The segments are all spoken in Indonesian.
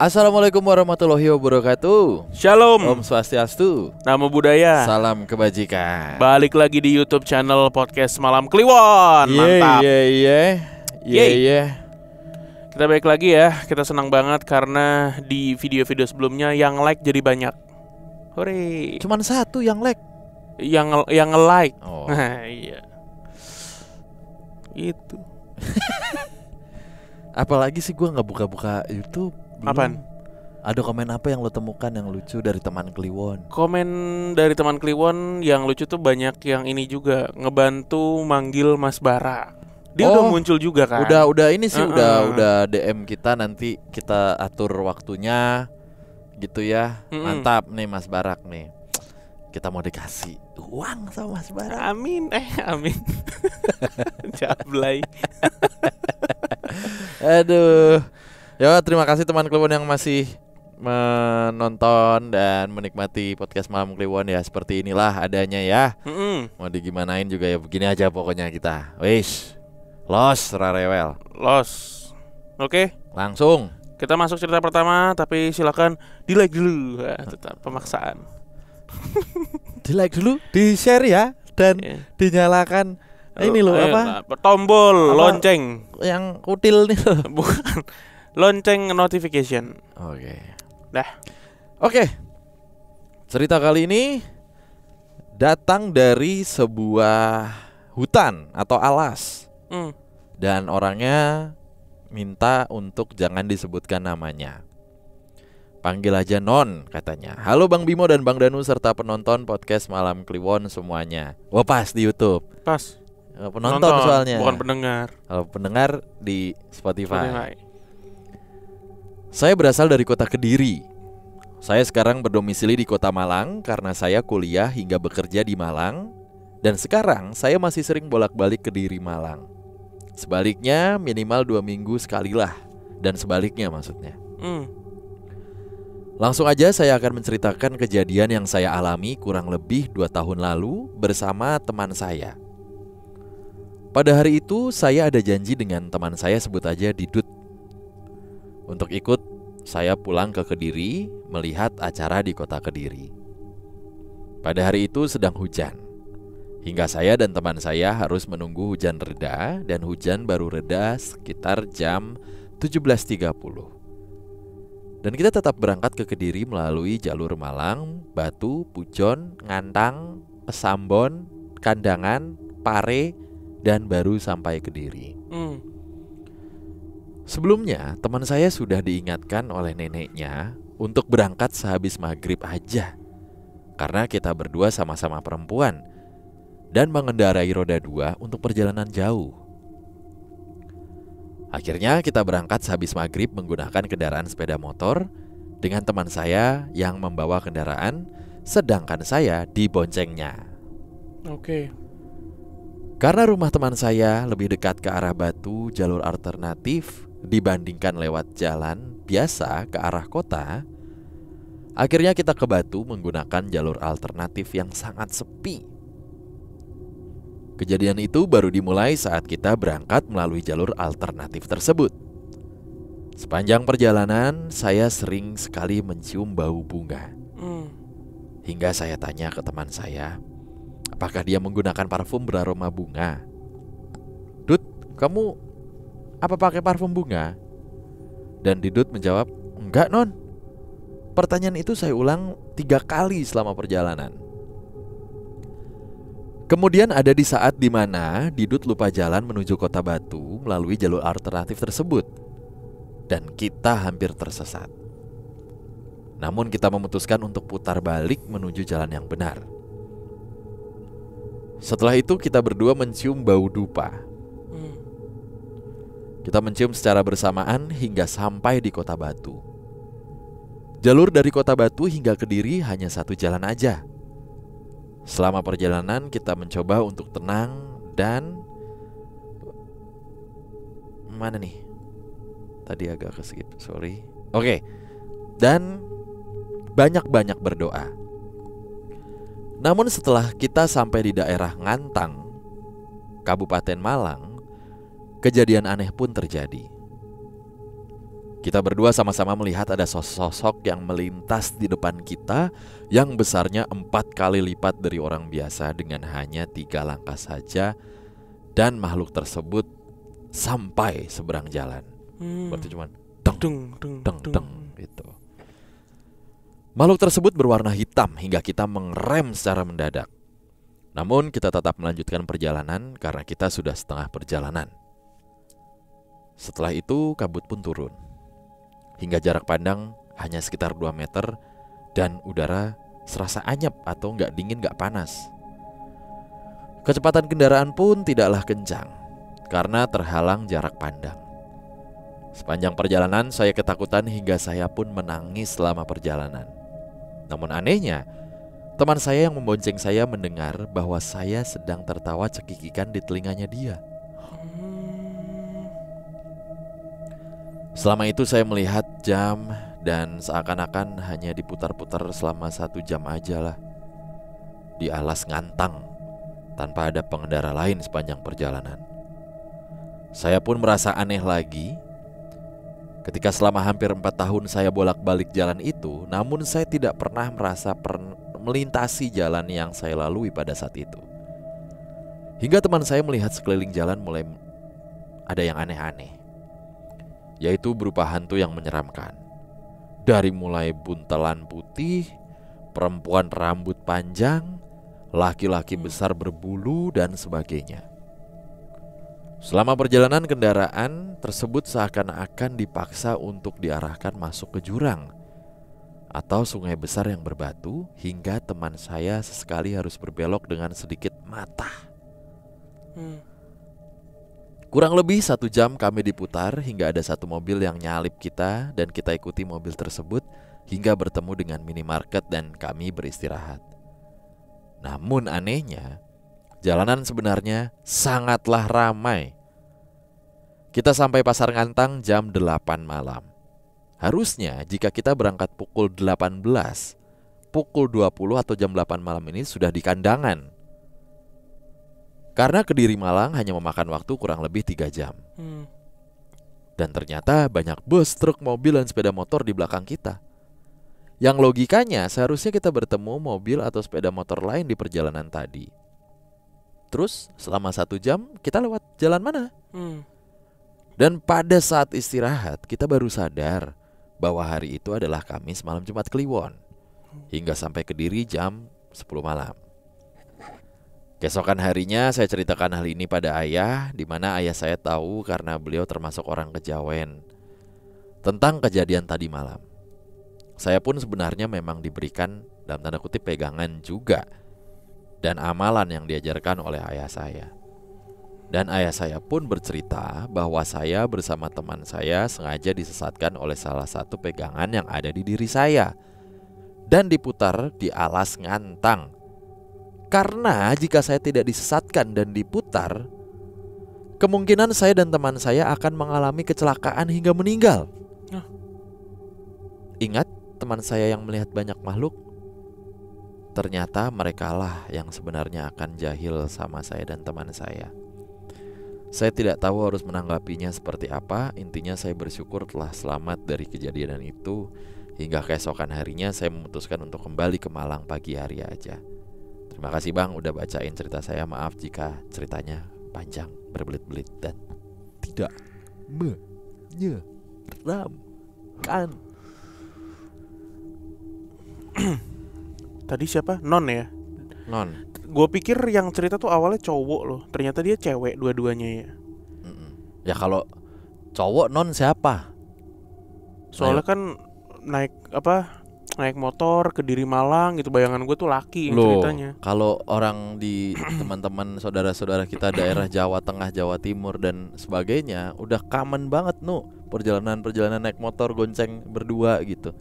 Assalamualaikum warahmatullahi wabarakatuh. Shalom. Om Swastiastu. Namo Buddhaya. Salam kebajikan. Balik lagi di YouTube channel podcast Malam Kliwon. Mantap. Iya. Kita balik lagi ya. Kita senang banget karena di video-video sebelumnya yang like jadi banyak. Hore. Cuman satu yang like. Yang nge-like. Oh. Nah, iya. Itu. Apalagi sih gue nggak buka-buka YouTube. Apaan? Ada komen apa yang lo temukan yang lucu dari teman Kliwon? Komen dari teman Kliwon yang lucu tuh banyak yang ini juga ngebantu manggil Mas Bara. Dia udah muncul juga kan? Udah ini sih udah DM kita, nanti kita atur waktunya gitu ya. Mantap nih Mas Barak nih. Kita mau dikasih uang sama Mas Barak. Amin. Amin. Jablay. Aduh. Ya, terima kasih teman Kliwon yang masih menonton dan menikmati podcast Malam Kliwon ya. Seperti inilah adanya ya. Mau digimanain juga ya, begini aja pokoknya kita. Wis. Los rarewel. Los. Oke. Langsung. Kita masuk cerita pertama, tapi silakan di-like dulu. Tetap pemaksaan. Di-like dulu, di-share ya, dan dinyalakan ini loh apa? Tombol lonceng. Yang kutil nih loh. Bukan. Lonceng notification. Oke. Dah. Oke. Cerita kali ini datang dari sebuah hutan atau alas. Dan orangnya minta untuk jangan disebutkan namanya. Panggil aja Non katanya. Halo Bang Bimo dan Bang Danu serta penonton podcast Malam Kliwon semuanya. Wah, pas di YouTube. Pas. Penonton soalnya. Bukan pendengar. Kalau pendengar di Spotify. Saya berasal dari kota Kediri. Saya sekarang berdomisili di kota Malang karena saya kuliah hingga bekerja di Malang. Dan sekarang saya masih sering bolak-balik Kediri Malang. Sebaliknya minimal 2 minggu sekali lah. Dan sebaliknya maksudnya. Langsung aja saya akan menceritakan kejadian yang saya alami kurang lebih 2 tahun lalu bersama teman saya. Pada hari itu saya ada janji dengan teman saya, sebut aja Didut, untuk ikut saya pulang ke Kediri melihat acara di kota Kediri. Pada hari itu sedang hujan, hingga saya dan teman saya harus menunggu hujan reda. Dan hujan baru reda sekitar jam 17.30. Dan kita tetap berangkat ke Kediri melalui jalur Malang, Batu, Pujon, Ngantang, Pesambon, Kandangan, Pare, dan baru sampai Kediri. Sebelumnya teman saya sudah diingatkan oleh neneknya untuk berangkat sehabis maghrib aja, karena kita berdua sama-sama perempuan dan mengendarai roda 2 untuk perjalanan jauh. Akhirnya kita berangkat sehabis maghrib menggunakan kendaraan sepeda motor dengan teman saya yang membawa kendaraan, sedangkan saya diboncengnya. Oke. Karena rumah teman saya lebih dekat ke arah Batu, jalur alternatif, dibandingkan lewat jalan biasa ke arah kota, akhirnya kita ke Batu menggunakan jalur alternatif yang sangat sepi. Kejadian itu baru dimulai saat kita berangkat melalui jalur alternatif tersebut. Sepanjang perjalanan saya sering sekali mencium bau bunga. Hingga saya tanya ke teman saya, apakah dia menggunakan parfum beraroma bunga. Dut, kamu apa pakai parfum bunga? Dan Didut menjawab, enggak Non. Pertanyaan itu saya ulang 3 kali selama perjalanan. Kemudian ada di saat dimana Didut lupa jalan menuju kota Batu melalui jalur alternatif tersebut, dan kita hampir tersesat. Namun kita memutuskan untuk putar balik menuju jalan yang benar. Setelah itu kita berdua mencium bau dupa. Kita mencium secara bersamaan hingga sampai di kota Batu. Jalur dari kota Batu hingga Kediri hanya 1 jalan aja. Selama perjalanan kita mencoba untuk tenang dan mana nih? Tadi agak keskip, sorry. Oke. Dan banyak-banyak berdoa. Namun setelah kita sampai di daerah Ngantang, Kabupaten Kabupaten Malang, kejadian aneh pun terjadi. Kita berdua sama-sama melihat ada sosok yang melintas di depan kita yang besarnya 4 kali lipat dari orang biasa dengan hanya 3 langkah saja, dan makhluk tersebut sampai seberang jalan. Berarti cuman deng gitu. Makhluk tersebut berwarna hitam hingga kita mengerem secara mendadak. Namun kita tetap melanjutkan perjalanan karena kita sudah setengah perjalanan. Setelah itu kabut pun turun hingga jarak pandang hanya sekitar 2 meter dan udara serasa anyep atau nggak dingin nggak panas. Kecepatan kendaraan pun tidaklah kencang karena terhalang jarak pandang. Sepanjang perjalanan saya ketakutan hingga saya pun menangis selama perjalanan. Namun anehnya, teman saya yang membonceng saya mendengar bahwa saya sedang tertawa cekikikan di telinganya dia. Selama itu saya melihat jam dan seakan-akan hanya diputar-putar selama 1 jam aja lah di alas ngantang tanpa ada pengendara lain sepanjang perjalanan. Saya pun merasa aneh lagi ketika selama hampir 4 tahun saya bolak-balik jalan itu, namun saya tidak pernah merasa melintasi jalan yang saya lalui pada saat itu. Hingga teman saya melihat sekeliling jalan mulai ada yang aneh-aneh, yaitu berupa hantu yang menyeramkan. Dari mulai buntelan putih, perempuan rambut panjang, laki-laki besar berbulu, dan sebagainya. Selama perjalanan kendaraan tersebut seakan-akan dipaksa untuk diarahkan masuk ke jurang atau sungai besar yang berbatu, hingga teman saya sesekali harus berbelok dengan sedikit mata. Kurang lebih 1 jam kami diputar hingga ada 1 mobil yang nyalip kita dan kita ikuti mobil tersebut hingga bertemu dengan minimarket dan kami beristirahat. Namun anehnya, jalanan sebenarnya sangatlah ramai. Kita sampai Pasar Ngantang jam 8 malam. Harusnya jika kita berangkat pukul 18, pukul 20 atau jam 8 malam ini sudah di kandangan. Karena Kediri Malang hanya memakan waktu kurang lebih 3 jam. Dan ternyata banyak bus, truk, mobil, dan sepeda motor di belakang kita. Yang logikanya seharusnya kita bertemu mobil atau sepeda motor lain di perjalanan tadi. Terus selama 1 jam kita lewat jalan mana? Dan pada saat istirahat kita baru sadar bahwa hari itu adalah Kamis malam Jumat Kliwon, hingga sampai Kediri jam 10 malam. Keesokan harinya saya ceritakan hal ini pada ayah, di mana ayah saya tahu karena beliau termasuk orang Kejawen, tentang kejadian tadi malam. Saya pun sebenarnya memang diberikan dalam tanda kutip pegangan juga dan amalan yang diajarkan oleh ayah saya. Dan ayah saya pun bercerita bahwa saya bersama teman saya sengaja disesatkan oleh salah satu pegangan yang ada di diri saya dan diputar di alas ngantang. Karena jika saya tidak disesatkan dan diputar, kemungkinan saya dan teman saya akan mengalami kecelakaan hingga meninggal. Ingat teman saya yang melihat banyak makhluk? Ternyata merekalah yang sebenarnya akan jahil sama saya dan teman saya. Saya tidak tahu harus menanggapinya seperti apa. Intinya saya bersyukur telah selamat dari kejadian itu. Hingga keesokan harinya saya memutuskan untuk kembali ke Malang pagi hari aja. Terima kasih Bang udah bacain cerita saya. Maaf jika ceritanya panjang, berbelit-belit, dan tidak menyeramkan. Tadi siapa? Non ya? Non. Gue pikir yang cerita tuh awalnya cowok loh, ternyata dia cewek dua-duanya ya. Ya kalau cowok non siapa? Soalnya kan naik motor ke Kediri Malang gitu, bayangan gue tuh laki yang ceritanya. Kalau orang di teman-teman saudara-saudara kita daerah Jawa Tengah, Jawa Timur dan sebagainya udah common banget perjalanan naik motor gonceng berdua gitu.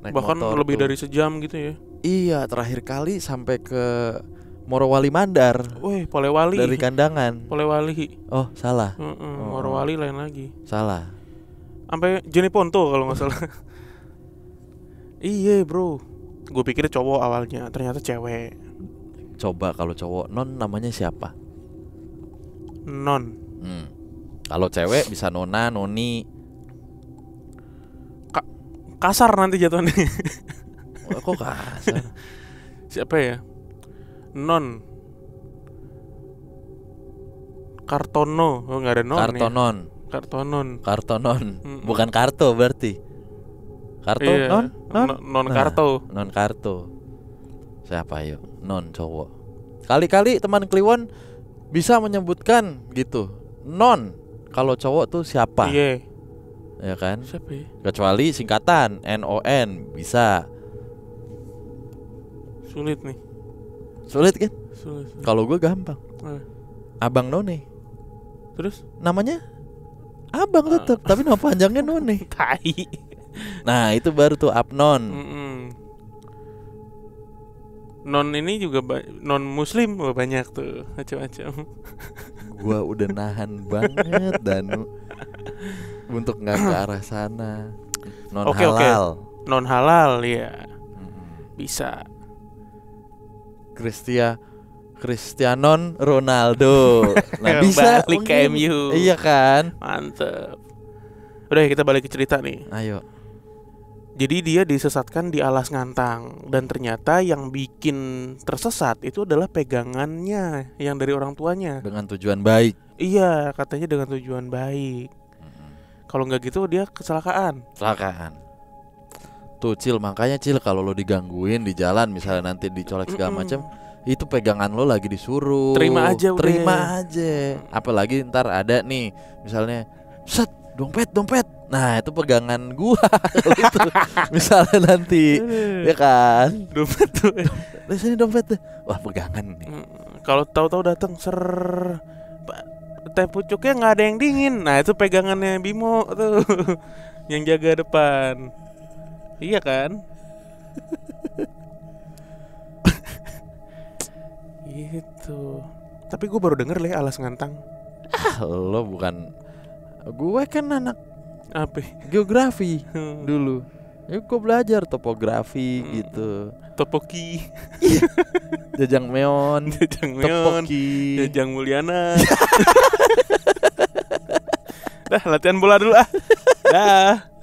Naik bahkan motor lebih tuh dari sejam gitu ya. Iya, terakhir kali sampai ke Morowali Mandar. Wih, Polewali. Dari kandangan. Polewali. Oh, salah. Morowali lain lagi. Salah. Sampai Jeneponto kalau nggak salah. Iya bro, gue pikir cowok awalnya, ternyata cewek. Coba kalau cowok non namanya siapa? Non. Kalau cewek bisa Nona, Noni. Kasar nanti jatuhnya. Kok kasar? Siapa ya? Non Kartono. Oh, nggak ada non. Kartonon. Ya. Kartonon. Kartonon. Bukan karto berarti. Karto Iya. non? Non karto. Non karto. Siapa yuk? Non cowok. Kali-kali teman Kliwon bisa menyebutkan gitu. Non kalau cowok tuh siapa? Iya. Ya kan? Siapa ya? Kecuali singkatan NON bisa. Sulit nih. Sulit kan? Sulit. Kalau gue gampang. Abang None. Terus Namanya Abang tetap, tapi nama panjangnya None. tai. Nah, itu baru tuh Abnon. Non ini juga non muslim banyak tuh, macam-macam. Gua udah nahan banget Danu untuk nggak ke arah sana. Non Oke. halal. Non halal ya. Bisa. Cristiano Ronaldo. Nah, bisa balik ke MU. Iya kan? Mantep. Udah kita balik ke cerita nih. Ayo. Jadi dia disesatkan di alas ngantang. Dan ternyata yang bikin tersesat itu adalah pegangannya yang dari orang tuanya. Dengan tujuan baik. Iya, katanya dengan tujuan baik. Kalau nggak gitu dia kecelakaan. Tuh Cil, makanya Cil kalau lo digangguin di jalan misalnya nanti dicolek segala macam, itu pegangan lo lagi disuruh. Terima aja. Apalagi ntar ada nih misalnya, set, dompet. Nah, itu pegangan gua. Itu misalnya nanti, ya kan? Dompet tuh. Di sini dompet deh. Wah, pegangan nih. Kalau tahu-tahu datang teh pucuknya nggak ada yang dingin. Nah, itu pegangannya Bimo tuh. Yang jaga depan. Iya kan? Gitu. Tapi gue baru denger lah alas ngantang. Lo bukan. Gue kan anak Apa? geografi dulu. Ya gue belajar topografi gitu. Topoki. Jajangmyeon. Topoki. Jajang Mulyana. Dah latihan bola dulu ah. Dah.